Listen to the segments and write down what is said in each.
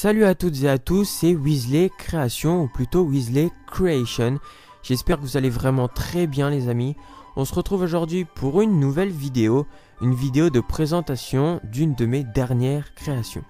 Salut à toutes et à tous, c'est Weasley Création ou plutôt Weasley Creation. J'espère que vous allez vraiment très bien les amis. On se retrouve aujourd'hui pour une nouvelle vidéo, une vidéo de présentation d'une de mes dernières créations.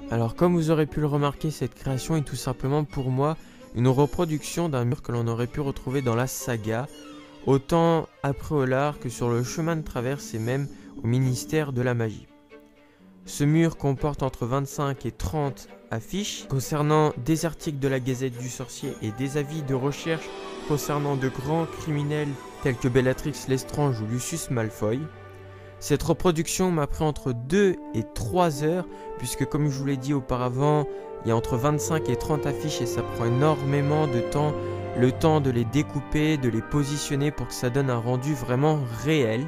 Alors comme vous aurez pu le remarquer, cette création est tout simplement pour moi une reproduction d'un mur que l'on aurait pu retrouver dans la saga, autant à Préolard que sur le chemin de traverse et même au ministère de la magie. Ce mur comporte entre 25 et 30 affiches concernant des articles de la Gazette du Sorcier et des avis de recherche concernant de grands criminels tels que Bellatrix Lestrange ou Lucius Malfoy. Cette reproduction m'a pris entre 2 et 3 heures, puisque comme je vous l'ai dit auparavant, il y a entre 25 et 30 affiches et ça prend énormément de temps, le temps de les découper, de les positionner pour que ça donne un rendu vraiment réel.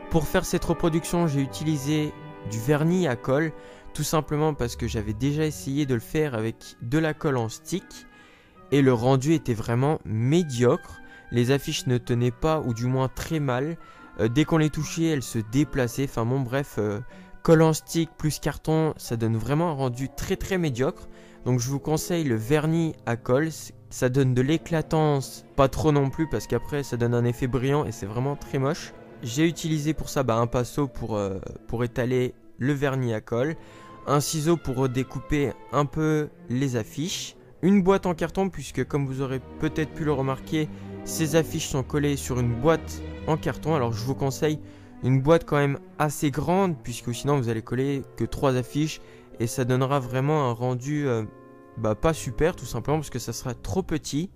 Pour faire cette reproduction, j'ai utilisé du vernis à colle, tout simplement parce que j'avais déjà essayé de le faire avec de la colle en stick, et le rendu était vraiment médiocre. Les affiches ne tenaient pas, ou du moins très mal. Dès qu'on les touchait, elles se déplaçaient. Enfin bon bref, colle en stick plus carton, ça donne vraiment un rendu très médiocre. Donc je vous conseille le vernis à colle. Ça donne de l'éclatance, pas trop non plus parce qu'après ça donne un effet brillant et c'est vraiment très moche. J'ai utilisé pour ça un pinceau pour étaler le vernis à colle. Un ciseau pour redécouper un peu les affiches. Une boîte en carton puisque comme vous aurez peut-être pu le remarquer, ces affiches sont collées sur une boîte en carton. Alors je vous conseille une boîte quand même assez grande puisque sinon vous allez coller que 3 affiches et ça donnera vraiment un rendu pas super, tout simplement parce que ça sera trop petit.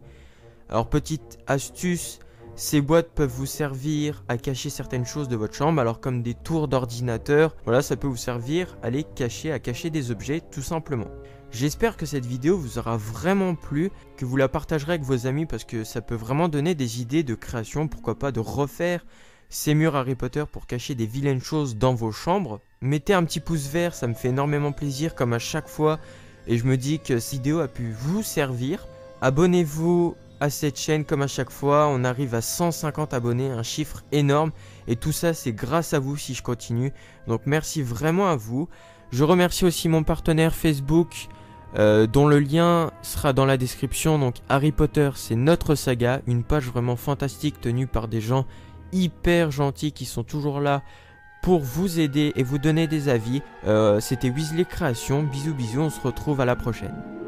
Alors petite astuce, ces boîtes peuvent vous servir à cacher certaines choses de votre chambre, alors comme des tours d'ordinateur, voilà, ça peut vous servir à les cacher, à cacher des objets tout simplement. J'espère que cette vidéo vous aura vraiment plu, que vous la partagerez avec vos amis parce que ça peut vraiment donner des idées de création, pourquoi pas de refaire ces murs Harry Potter pour cacher des vilaines choses dans vos chambres. Mettez un petit pouce vert, ça me fait énormément plaisir comme à chaque fois et je me dis que cette vidéo a pu vous servir. Abonnez-vous à cette chaîne comme à chaque fois, on arrive à 150 abonnés, un chiffre énorme et tout ça c'est grâce à vous si je continue, donc merci vraiment à vous. Je remercie aussi mon partenaire Facebook dont le lien sera dans la description. Donc Harry Potter c'est notre saga, une page vraiment fantastique tenue par des gens hyper gentils qui sont toujours là pour vous aider et vous donner des avis. C'était Weasley Création, bisous, on se retrouve à la prochaine.